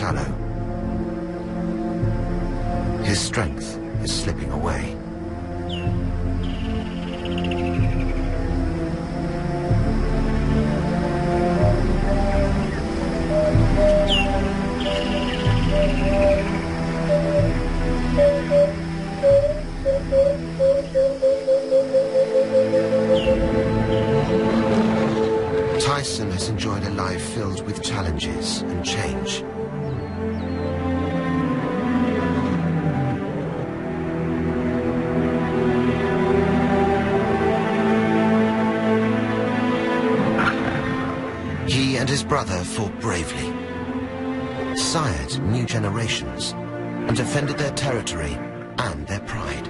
shallow. His strength is slipping away. Tyson has enjoyed a life filled with challenges and change. He and his brother fought bravely, sired new generations, and defended their territory and their pride.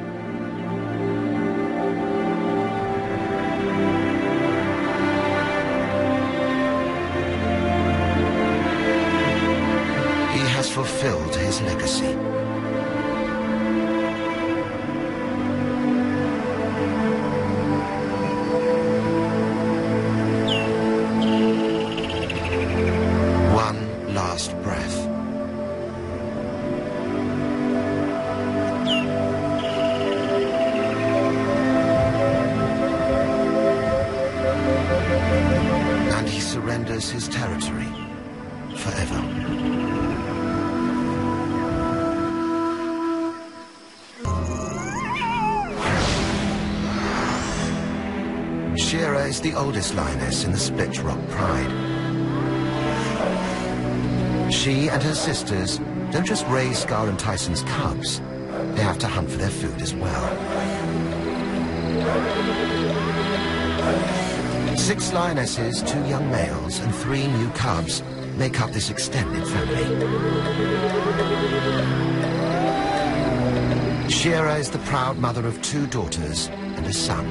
Fulfilled his legacy. One last breath. And he surrenders his territory forever. Shira is the oldest lioness in the Split Rock Pride. She and her sisters don't just raise Scar and Tyson's cubs, they have to hunt for their food as well. 6 lionesses, 2 young males, and 3 new cubs make up this extended family. Shira is the proud mother of 2 daughters and a son.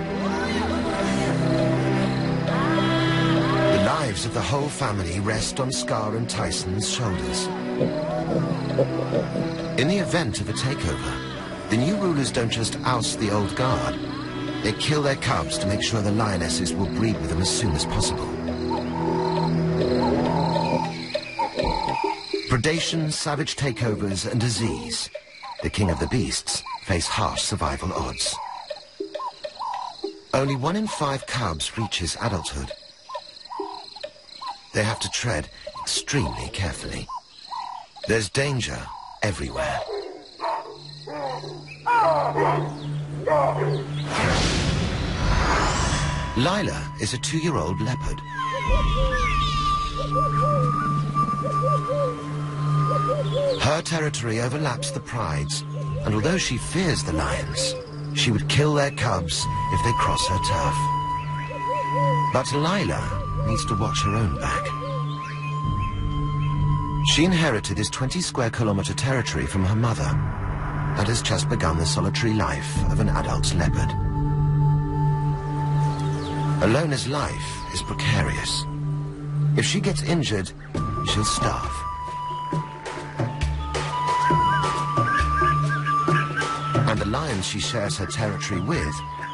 The lives of the whole family rest on Scar and Tyson's shoulders. In the event of a takeover, the new rulers don't just oust the old guard. They kill their cubs to make sure the lionesses will breed with them as soon as possible. Predation, savage takeovers, and disease. The king of the beasts face harsh survival odds. Only 1 in 5 cubs reaches adulthood. They have to tread extremely carefully. There's danger everywhere. Lila is a 2-year-old leopard. Her territory overlaps the pride's, and although she fears the lions, she would kill their cubs if they cross her turf. But Lila needs to watch her own back. She inherited this 20-square-kilometer territory from her mother and has just begun the solitary life of an adult leopard. Alona's life is precarious. If she gets injured, she'll starve. And the lions she shares her territory with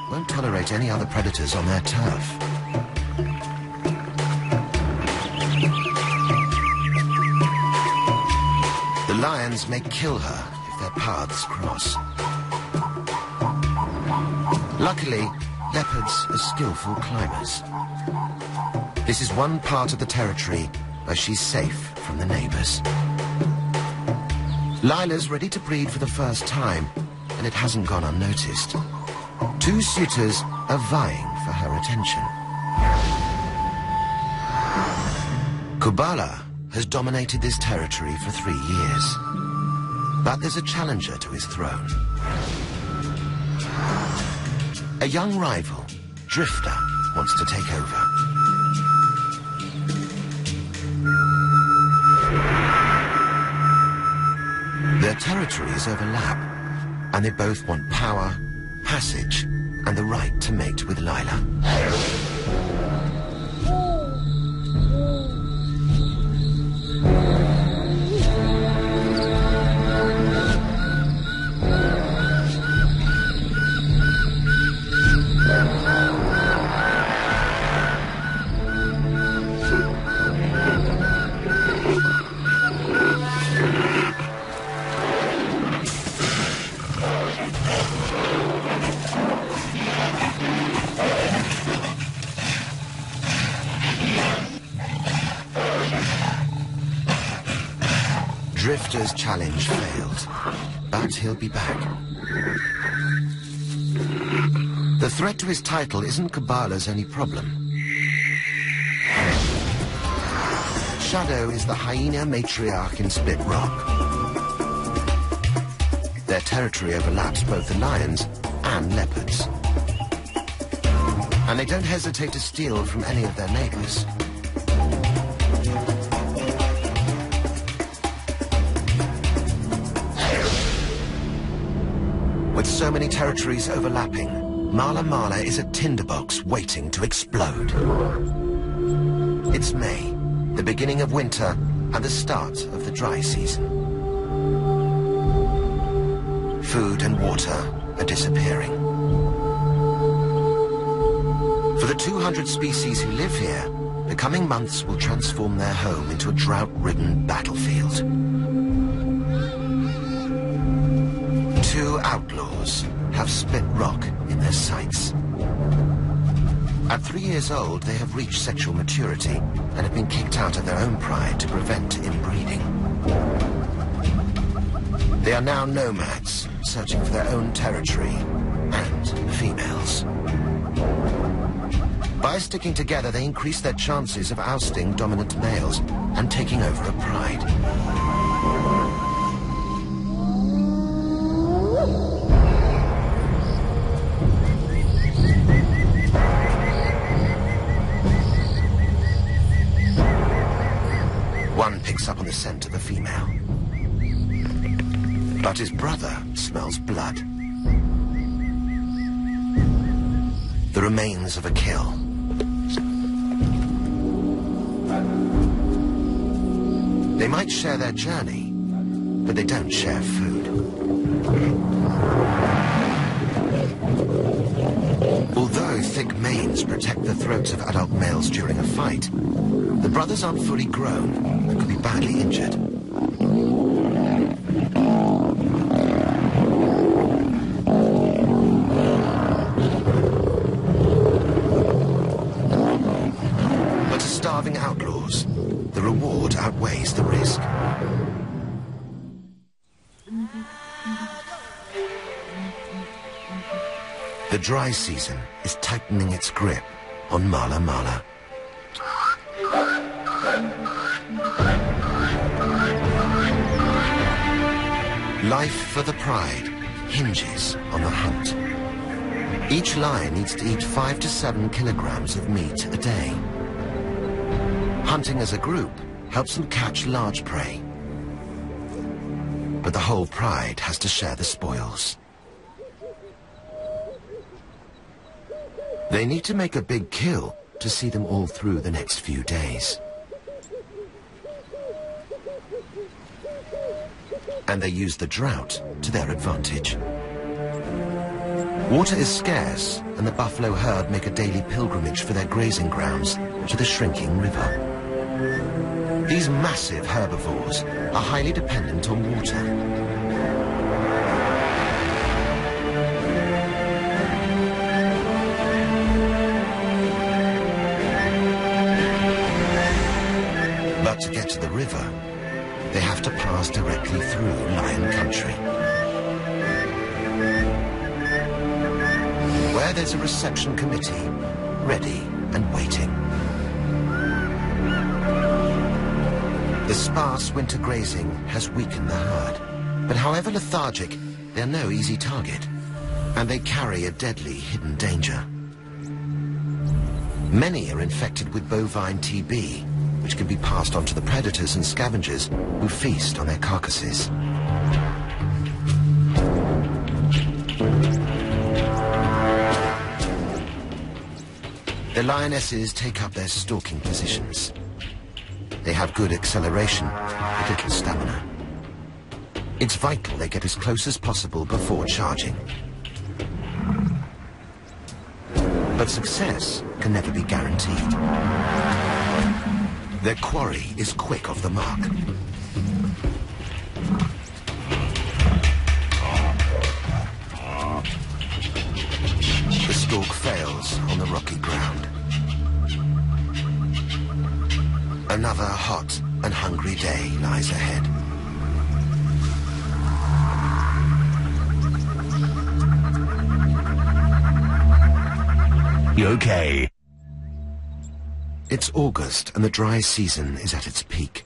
won't tolerate any other predators on their turf. The lions may kill her if their paths cross. Luckily, leopards are skillful climbers. This is one part of the territory where she's safe from the neighbors. Lila's ready to breed for the first time, and it hasn't gone unnoticed. 2 suitors are vying for her attention. Kubala has dominated this territory for 3 years. But there's a challenger to his throne. A young rival, Drifter, wants to take over. Their territories overlap, and they both want power, passage, and the right to mate with Lila. Rifter's challenge failed, but he'll be back. The threat to his title isn't Kabbalah's only problem. Shadow is the hyena matriarch in Spit Rock. Their territory overlaps both the lions and leopards. And they don't hesitate to steal from any of their neighbors. With so many territories overlapping, Mala Mala is a tinderbox waiting to explode. It's May, the beginning of winter and the start of the dry season. Food and water are disappearing. For the 200 species who live here, the coming months will transform their home into a drought-ridden battlefield. 2 outlaws have Spit Rock in their sights. At 3 years old, they have reached sexual maturity and have been kicked out of their own pride to prevent inbreeding. They are now nomads, searching for their own territory and females. By sticking together, they increase their chances of ousting dominant males and taking over a pride. One picks up on the scent of a female. But his brother smells blood. The remains of a kill. They might share their journey, but they don't share food. Although thick manes protect the throats of adult males during a fight, the brothers aren't fully grown and could be badly injured. But to starving outlaws, the reward outweighs the risk. The dry season is tightening its grip on Mala Mala. Life for the pride hinges on the hunt. Each lion needs to eat 5 to 7 kilograms of meat a day. Hunting as a group helps them catch large prey. But the whole pride has to share the spoils. They need to make a big kill to see them all through the next few days. And they use the drought to their advantage. Water is scarce, and the buffalo herd make a daily pilgrimage for their grazing grounds to the shrinking river. These massive herbivores are highly dependent on water. But to get to the river, they have to pass directly through lion country, where there's a reception committee, ready and waiting. The sparse winter grazing has weakened the herd, but however lethargic, they're no easy target, and they carry a deadly hidden danger. Many are infected with bovine TB, which can be passed on to the predators and scavengers who feast on their carcasses. The lionesses take up their stalking positions. They have good acceleration, but little stamina. It's vital they get as close as possible before charging. But success can never be guaranteed. Their quarry is quick off the mark. The stalk fails on the rocky ground. Another hot and hungry day lies ahead. Okay. It's August and the dry season is at its peak.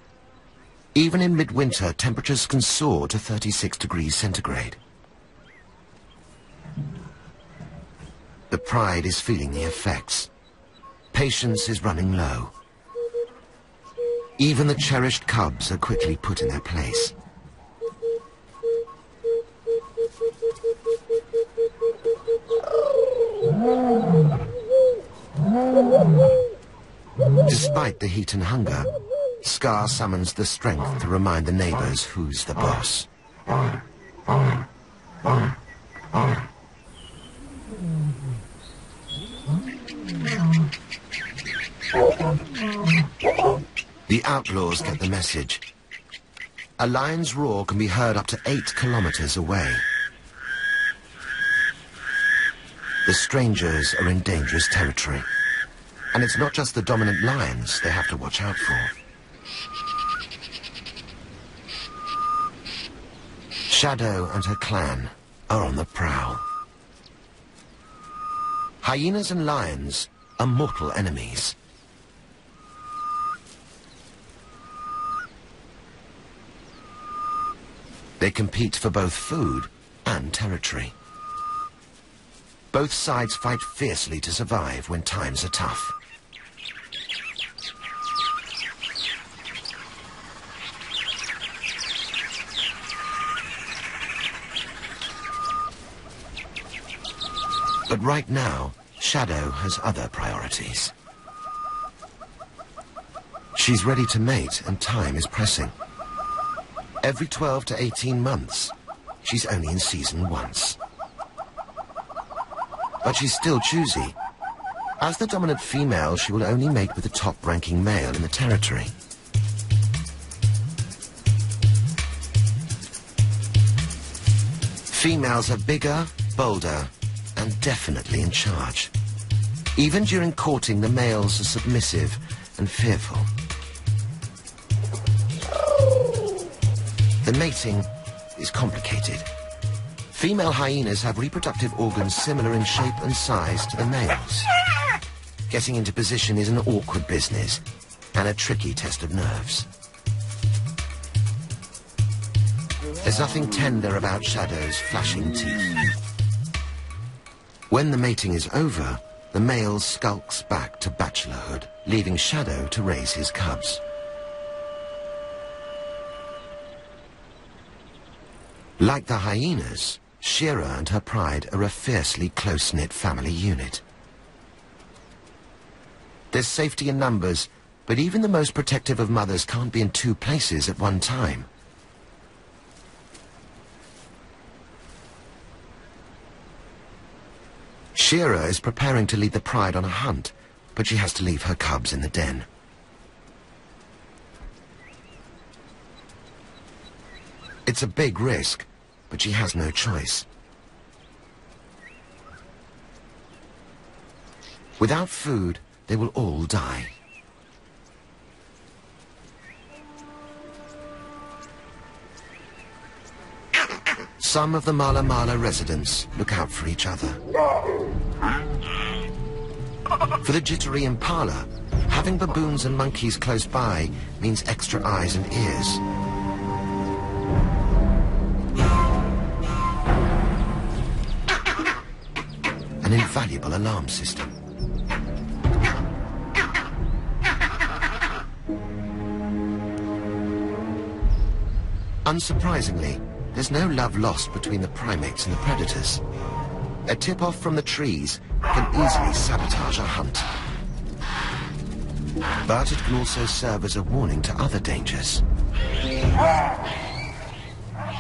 Even in midwinter, temperatures can soar to 36 degrees centigrade. The Pride is feeling the effects. Patience is running low. Even the cherished cubs are quickly put in their place. Despite the heat and hunger, Scar summons the strength to remind the neighbors who's the boss. The outlaws get the message. A lion's roar can be heard up to 8 kilometers away. The strangers are in dangerous territory. And it's not just the dominant lions they have to watch out for. Shadow and her clan are on the prowl. Hyenas and lions are mortal enemies. They compete for both food and territory. Both sides fight fiercely to survive when times are tough. But right now, Shadow has other priorities. She's ready to mate and time is pressing. Every 12 to 18 months, she's only in season once. But she's still choosy. As the dominant female, she will only mate with the top-ranking male in the territory. Females are bigger, bolder, and definitely in charge. Even during courting, the males are submissive and fearful. The mating is complicated. Female hyenas have reproductive organs similar in shape and size to the males. Getting into position is an awkward business and a tricky test of nerves. There's nothing tender about Shadow's flashing teeth. When the mating is over, the male skulks back to bachelorhood, leaving Shadow to raise his cubs. Like the hyenas, Shira and her pride are a fiercely close-knit family unit. There's safety in numbers, but even the most protective of mothers can't be in 2 places at one time. Shira is preparing to lead the pride on a hunt, but she has to leave her cubs in the den. It's a big risk, but she has no choice. Without food, they will all die. Some of the Mala Mala residents look out for each other. For the jittery impala, having baboons and monkeys close by means extra eyes and ears. An invaluable alarm system. Unsurprisingly, there's no love lost between the primates and the predators. A tip-off from the trees can easily sabotage a hunt. But it can also serve as a warning to other dangers.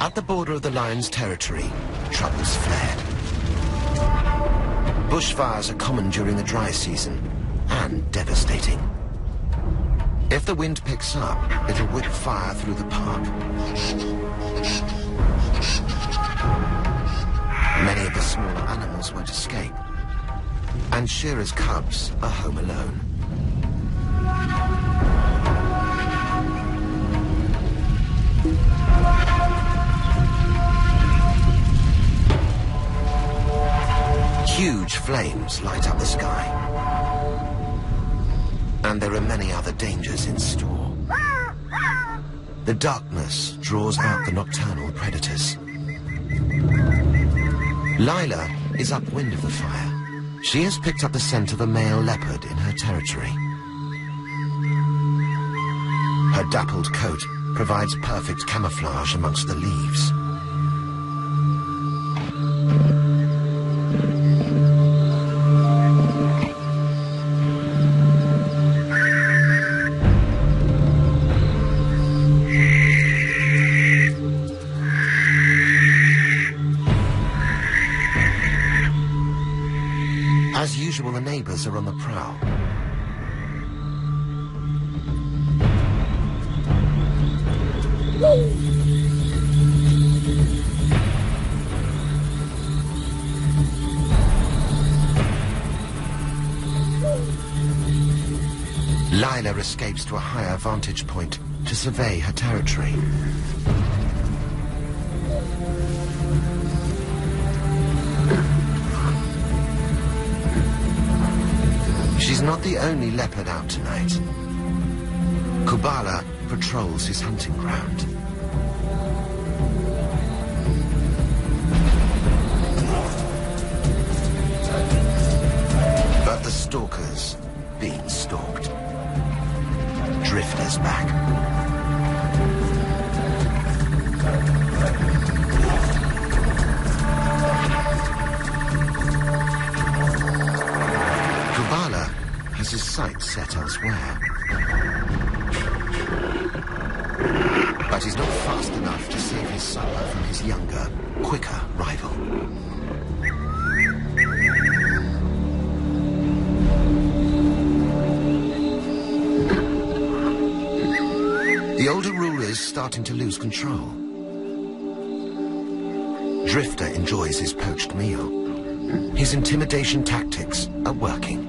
At the border of the lion's territory, trouble's flared. Bushfires are common during the dry season, and devastating. If the wind picks up, it'll whip fire through the park. Many of the smaller animals won't escape, and Shira's cubs are home alone. Huge flames light up the sky. And there are many other dangers in store. The darkness draws out the nocturnal predators. Lila is upwind of the fire. She has picked up the scent of a male leopard in her territory. Her dappled coat provides perfect camouflage amongst the leaves. As usual, the neighbors are on the prowl. Lila escapes to a higher vantage point to survey her territory. She's not the only leopard out tonight. Kubala patrols his hunting ground. But the stalker's being stalked. Drifter's back. Kubala has his sights set elsewhere. But he's not fast enough to save his supper from his younger, quicker rival. The older ruler's starting to lose control. Drifter enjoys his poached meal. His intimidation tactics are working.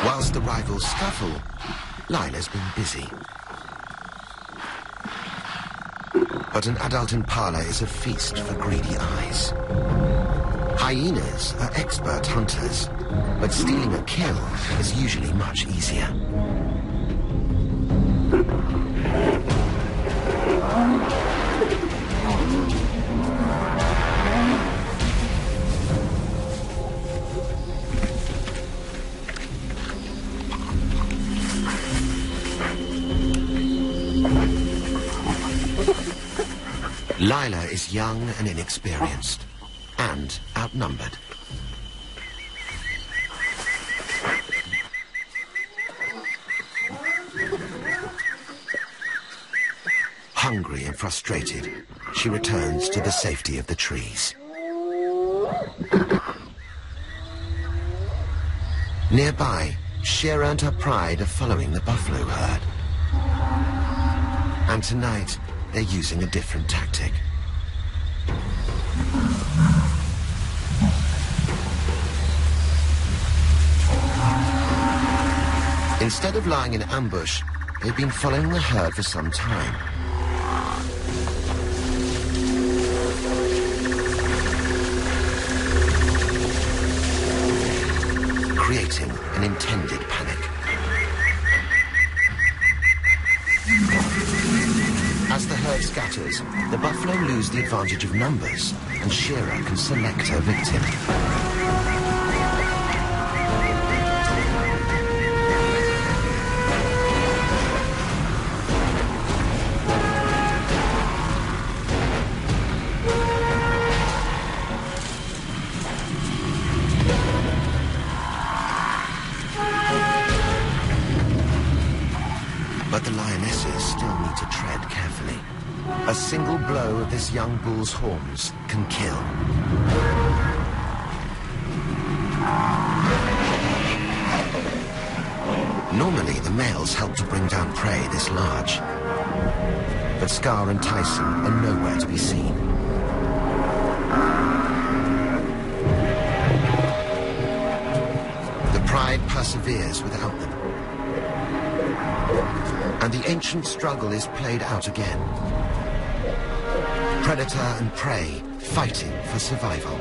Whilst the rivals scuffle, Lila's been busy. But an adult impala is a feast for greedy eyes. Hyenas are expert hunters, but stealing a kill is usually much easier. Lila is young and inexperienced, and outnumbered. Hungry and frustrated, she returns to the safety of the trees. Nearby, Shira and her pride are following the buffalo herd. And tonight, they're using a different tactic. Instead of lying in ambush, they've been following the herd for some time. Creating an intended panic. As the herd scatters, the buffalo lose the advantage of numbers, and Shira can select her victim. But the lionesses still need to tread carefully. A single blow of this young bull's horns can kill. Normally, the males help to bring down prey this large. But Scar and Tyson are nowhere to be seen. The pride perseveres without them. And the ancient struggle is played out again. Predator and prey fighting for survival.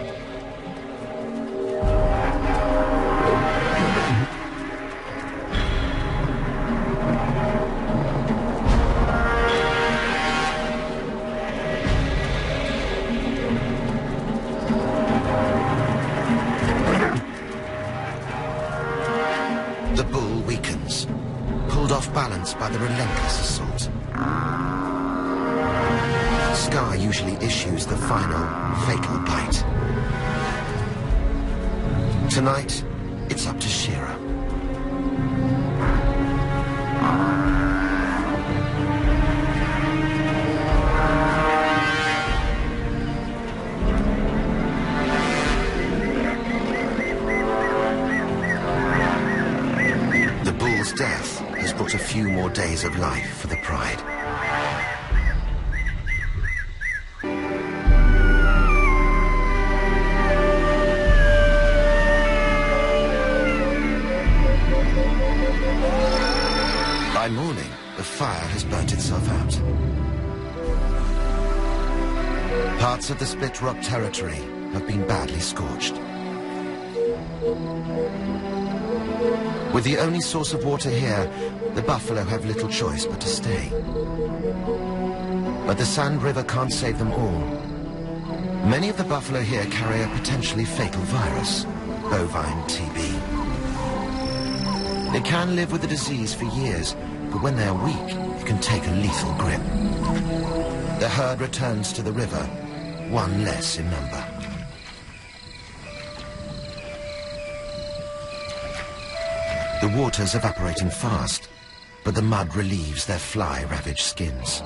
The bull weakens, pulled off balance by the relentless assault. Scar usually issues the final, fatal bite. Tonight, it's up to Shearer. The bull's death has brought a few more days of life for the Pride. By morning, the fire has burnt itself out. Parts of the Split Rock territory have been badly scorched. With the only source of water here, the buffalo have little choice but to stay. But the Sand River can't save them all. Many of the buffalo here carry a potentially fatal virus, bovine TB. They can live with the disease for years, but when they're weak, it can take a lethal grip. The herd returns to the river, one less in number. The water's evaporating fast, but the mud relieves their fly-ravaged skins.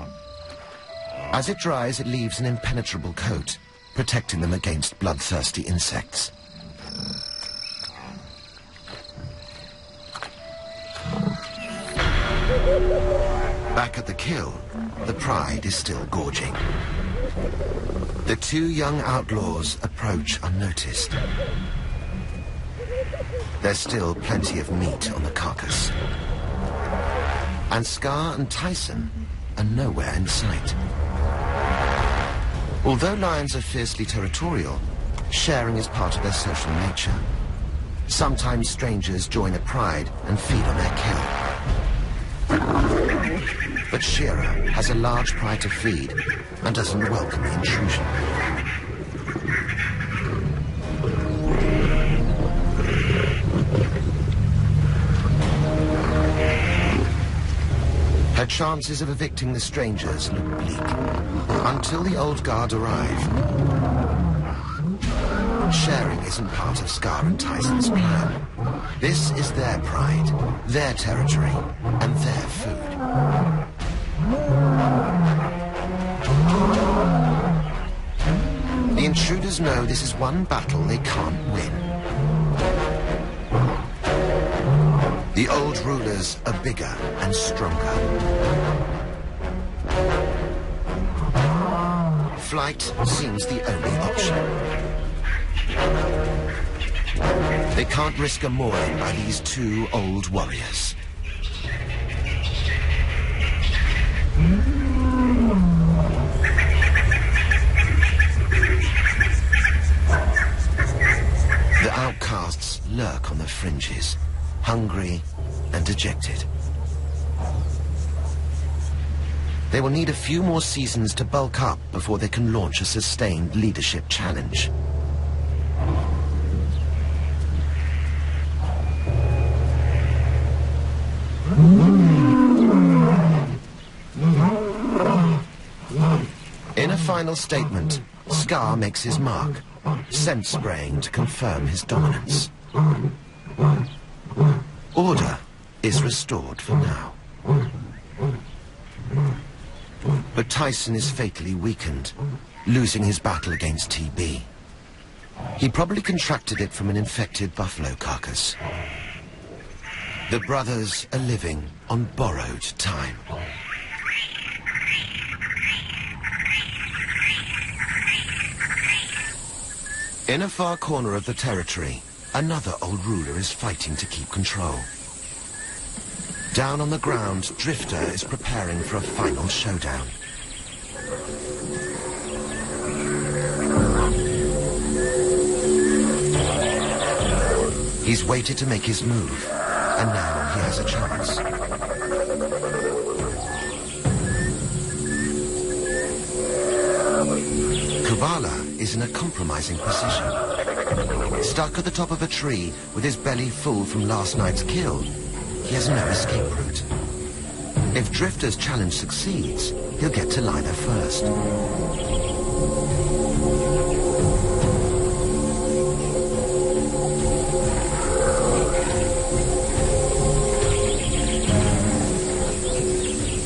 As it dries, it leaves an impenetrable coat, protecting them against bloodthirsty insects. Back at the kill, the Pride is still gorging. The two young outlaws approach unnoticed. There's still plenty of meat on the carcass. And Scar and Tyson are nowhere in sight. Although lions are fiercely territorial, sharing is part of their social nature. Sometimes strangers join a Pride and feed on their kill. But Shearer has a large pride to feed and doesn't welcome the intrusion. Her chances of evicting the strangers look bleak, until the old guard arrive. Sharing isn't part of Scar and Tyson's plan. This is their pride, their territory, and their food. The intruders know this is one battle they can't win. The old rulers are bigger and stronger. Flight seems the only option. They can't risk a mooring by these two old warriors. The outcasts lurk on the fringes, hungry and dejected. They will need a few more seasons to bulk up before they can launch a sustained leadership challenge. In a final statement, Scar makes his mark, scent spraying to confirm his dominance. Order is restored for now. But Tyson is fatally weakened, losing his battle against TB. He probably contracted it from an infected buffalo carcass. The brothers are living on borrowed time. In a far corner of the territory, another old ruler is fighting to keep control. Down on the ground, Drifter is preparing for a final showdown. He's waited to make his move, and now he has a chance. Kubala is in a compromising position. Stuck at the top of a tree with his belly full from last night's kill, he has no escape route. If Drifter's challenge succeeds, he'll get to Lila first.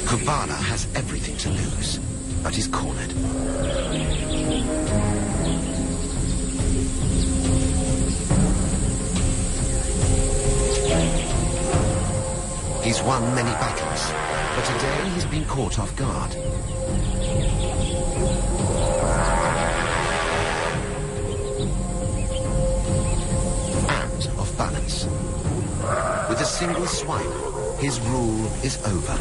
Kubala has everything to lose, but he's cornered. He's won many battles, but today he's been caught off guard. And off balance. With a single swipe, his rule is over.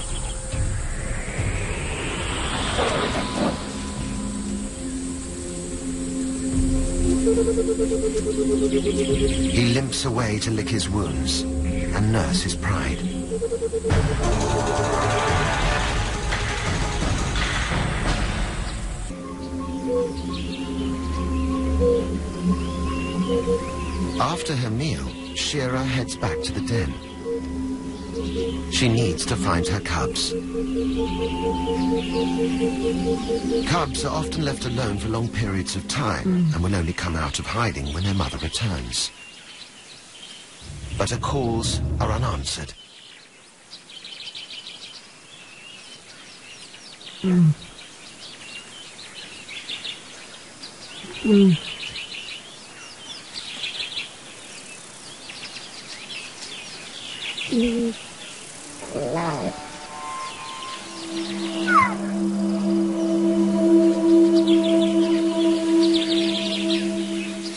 He limps away to lick his wounds and nurse his pride. After her meal, Shira heads back to the den. She needs to find her cubs. Cubs are often left alone for long periods of time and will only come out of hiding when their mother returns. But her calls are unanswered.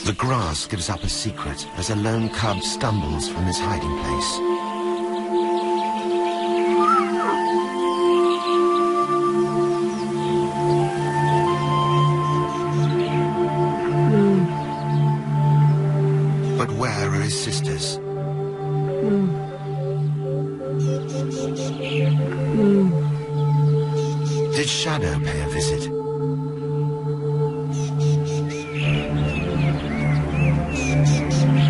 The grass gives up a secret as a lone cub stumbles from his hiding place. But where are his sisters? Did Shadow pay a visit?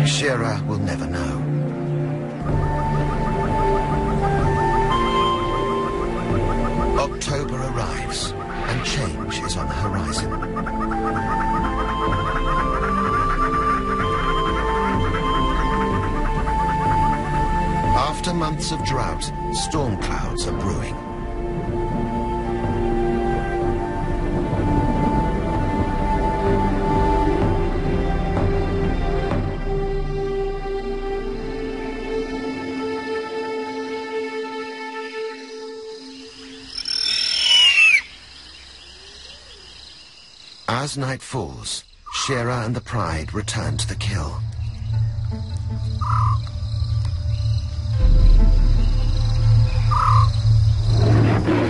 Shira will never know. October arrives, and change is on the horizon. After months of drought, storm clouds are brewing. As night falls, Shira and the Pride return to the kill.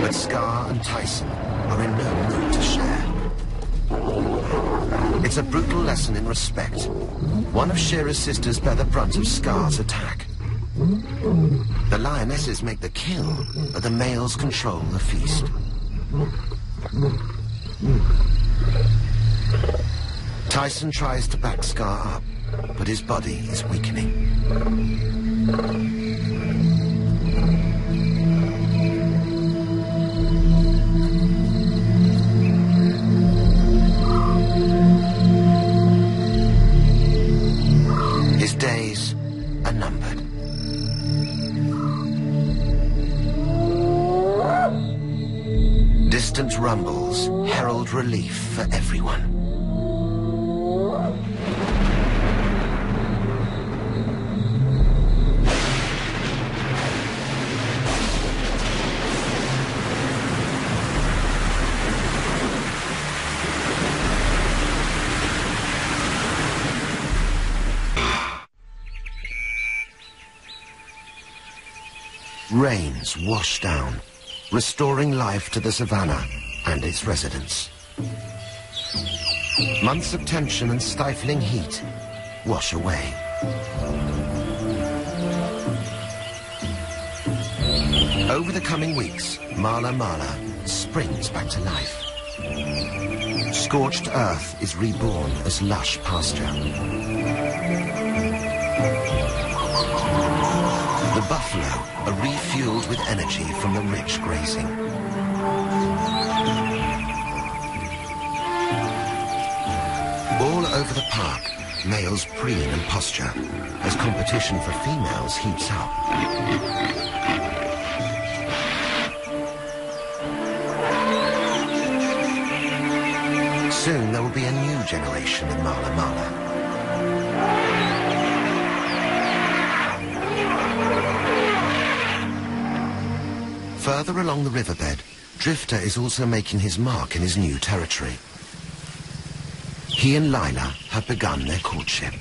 But Scar and Tyson are in no mood to share. It's a brutal lesson in respect. One of Shira's sisters bear the brunt of Scar's attack. The lionesses make the kill, but the males control the feast. Tyson tries to back Scar up, but his body is weakening. His days are numbered. Distant rumbles herald relief for everyone. Rains wash down, restoring life to the savannah and its residents. Months of tension and stifling heat wash away. Over the coming weeks, Mala Mala springs back to life. Scorched earth is reborn as lush pasture. The buffalo are refueled with energy from the rich grazing. All over the park, males preen and posture as competition for females heats up. Soon there will be a new generation in Mala Mala. Further along the riverbed, Drifter is also making his mark in his new territory. He and Lila have begun their courtship.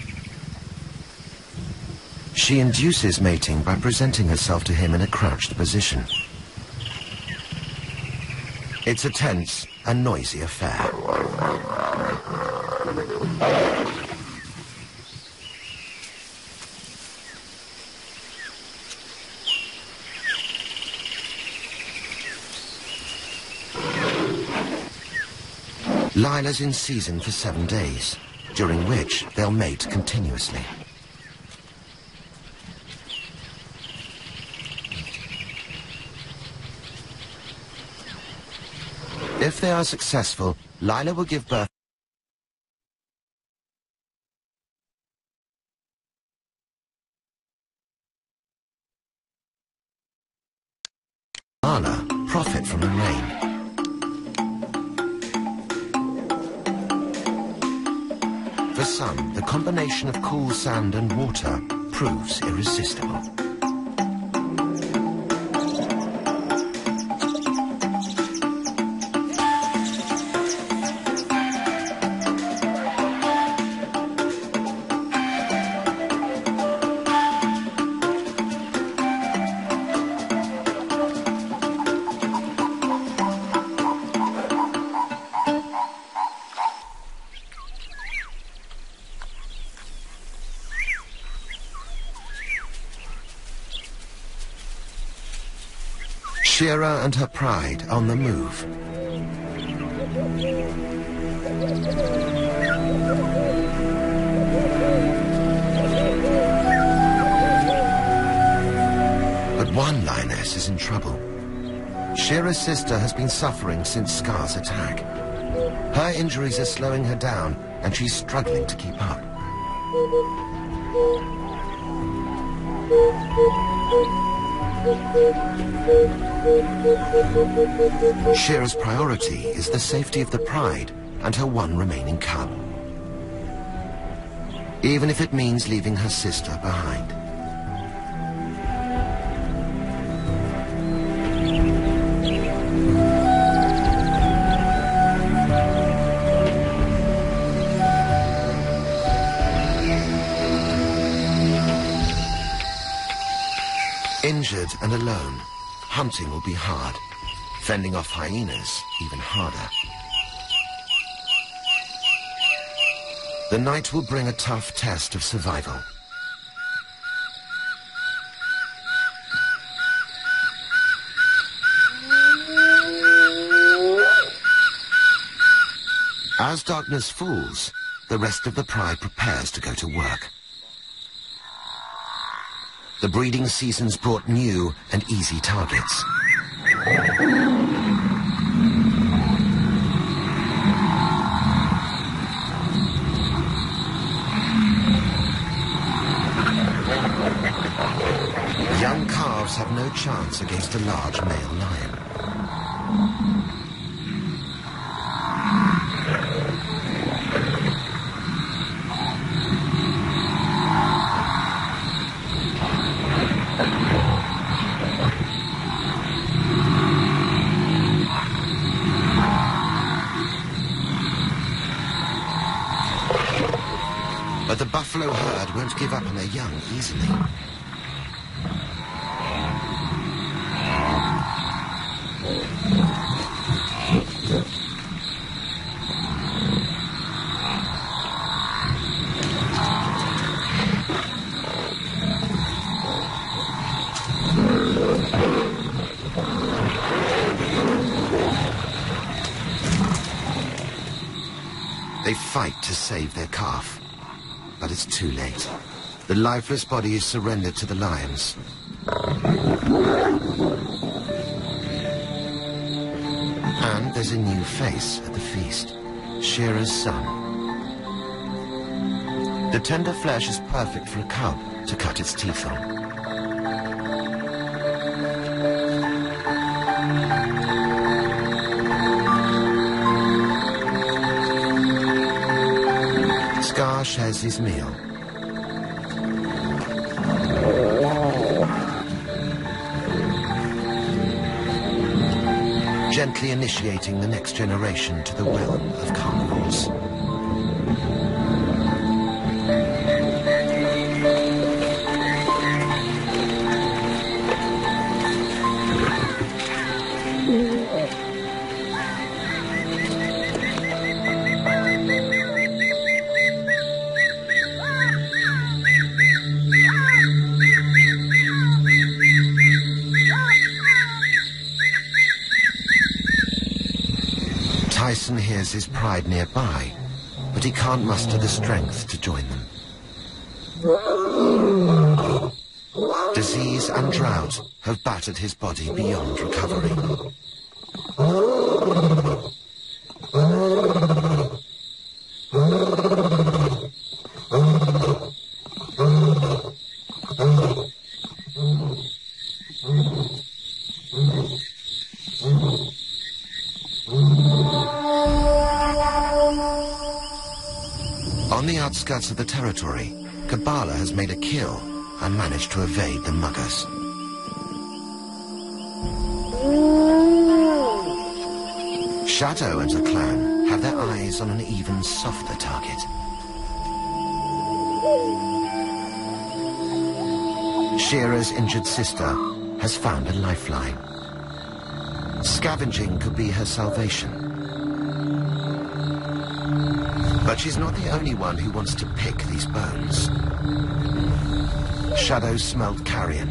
She induces mating by presenting herself to him in a crouched position. It's a tense and noisy affair. Lila's in season for 7 days, during which they'll mate continuously. If they are successful, Lila will give birth. Mala profit from the rain. For some, the combination of cool sand and water proves irresistible. Shira and her pride on the move. But one lioness is in trouble. Shira's sister has been suffering since Scar's attack. Her injuries are slowing her down, and she's struggling to keep up. Shira's priority is the safety of the pride and her one remaining cub, even if it means leaving her sister behind. Injured and alone, hunting will be hard. Fending off hyenas, even harder. The night will bring a tough test of survival. As darkness falls, the rest of the pride prepares to go to work. The breeding season's brought new and easy targets. Young calves have no chance against a large male lion. But the buffalo herd won't give up on their young easily. They fight to save their calf, but it's too late. The lifeless body is surrendered to the lions. And there's a new face at the feast, Shearer's son. The tender flesh is perfect for a cub to cut its teeth on. Scar shares his meal. Gently initiating the next generation to the realm of carnivores. Tyson hears his pride nearby, but he can't muster the strength to join them. Disease and drought have battered his body beyond recovery. On the outskirts of the territory, Kabbalah has made a kill and managed to evade the muggers. Shadow and her clan have their eyes on an even softer target. Shearer's injured sister has found a lifeline. Scavenging could be her salvation. But she's not the only one who wants to pick these bones. Shadow smelled carrion.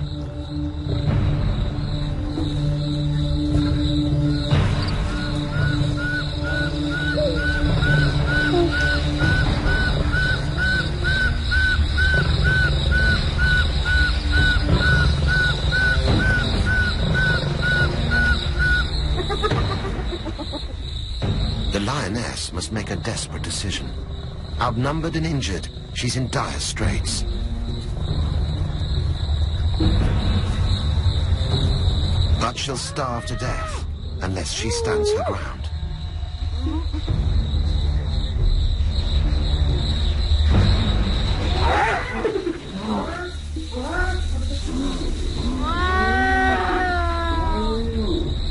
The lioness must make a desperate decision. Outnumbered and injured, she's in dire straits. But she'll starve to death unless she stands her ground.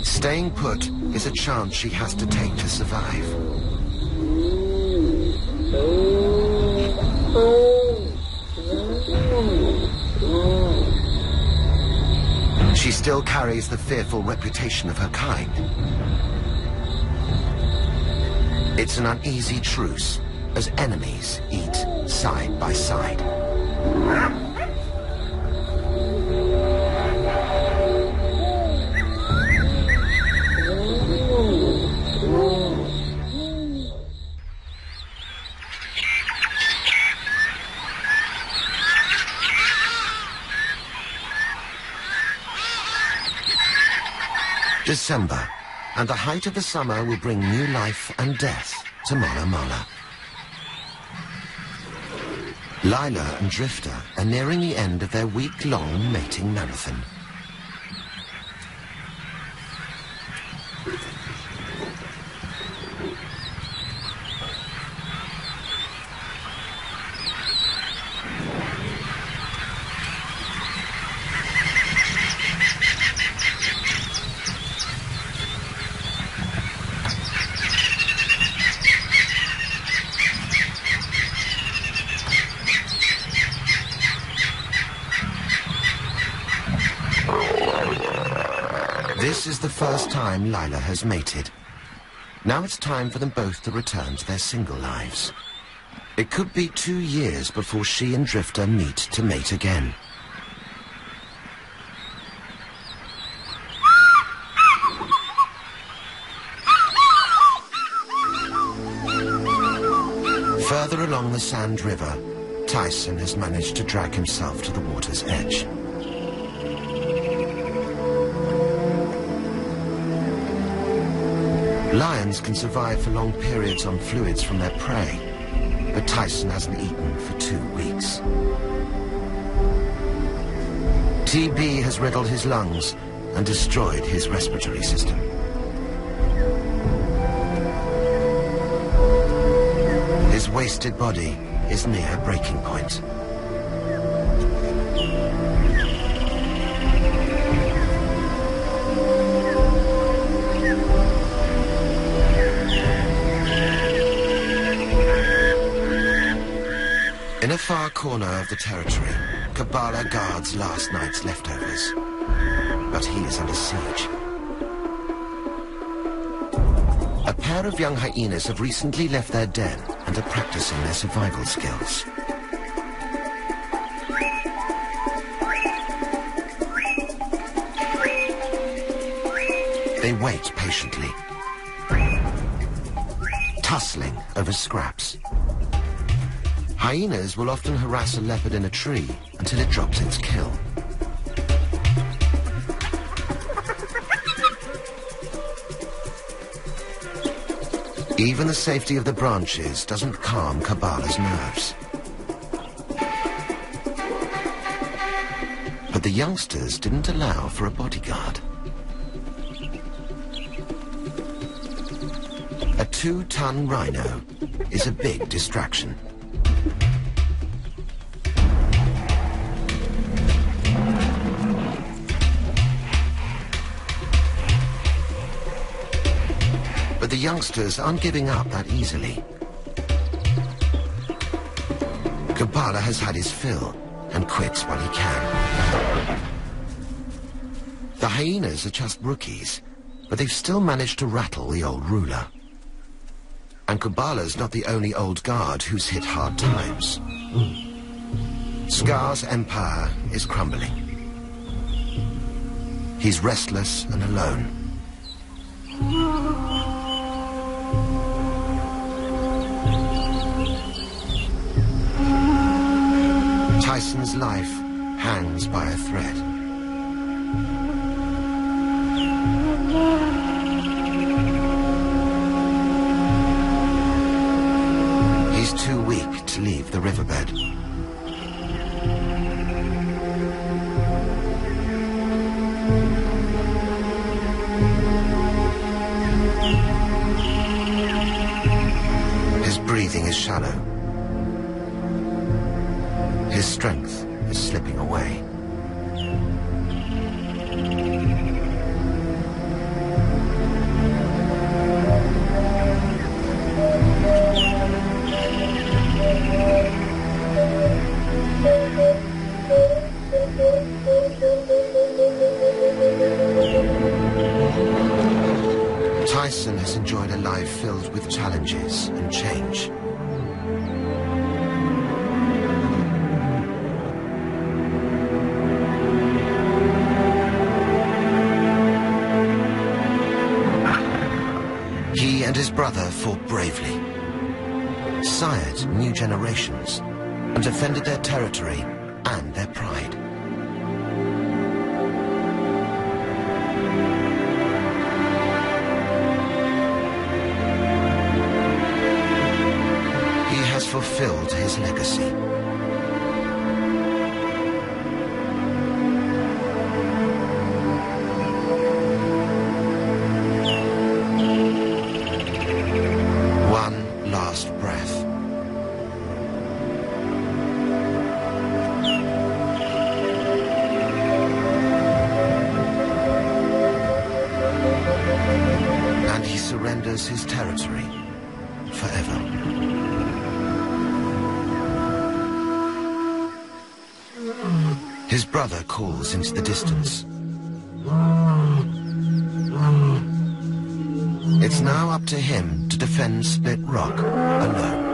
Staying put is a chance she has to take to survive. She still carries the fearful reputation of her kind. It's an uneasy truce as enemies eat side by side. December, and the height of the summer will bring new life and death to Mala Mala. Lila and Drifter are nearing the end of their week-long mating marathon. This is the first time Lila has mated. Now it's time for them both to return to their single lives. It could be 2 years before she and Drifter meet to mate again. Further along the Sand River, Tyson has managed to drag himself to the water's edge. Lions can survive for long periods on fluids from their prey, but Tyson hasn't eaten for 2 weeks. TB has riddled his lungs and destroyed his respiratory system. His wasted body is near breaking point. In a far corner of the territory, Kabbalah guards last night's leftovers, but he is under siege. A pair of young hyenas have recently left their den and are practicing their survival skills. They wait patiently, tussling over scraps. Hyenas will often harass a leopard in a tree until it drops its kill. Even the safety of the branches doesn't calm Kabbala's nerves. But the youngsters didn't allow for a bodyguard. A 2-ton rhino is a big distraction. But the youngsters aren't giving up that easily. Kabbala has had his fill and quits while he can. The hyenas are just rookies, but they've still managed to rattle the old ruler. And Kabbala's not the only old guard who's hit hard times. Scar's empire is crumbling. He's restless and alone. Tyson's life hangs by a thread. He's too weak to leave the riverbed. His breathing is shallow. His strength is slipping away. Tyson has enjoyed a life filled with challenges and change. He and his brother fought bravely, sired new generations, and defended their territory and their pride. He has fulfilled his legacy. One last breath. And he surrenders his territory forever. His brother calls into the distance. It's now up to him to defend Split Rock alone.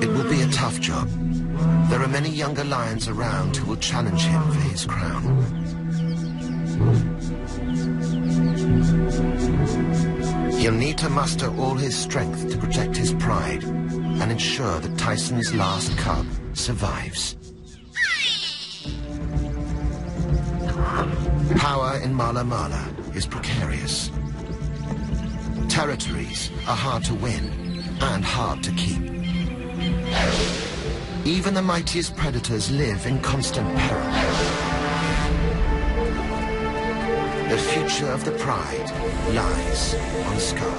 It will be a tough job. There are many younger lions around who will challenge him for his crown. He'll need to muster all his strength to protect his pride and ensure that Tyson's last cub survives. Power in Mala Mala is precarious. Territories are hard to win and hard to keep. Even the mightiest predators live in constant peril. The future of the Pride lies on Scar.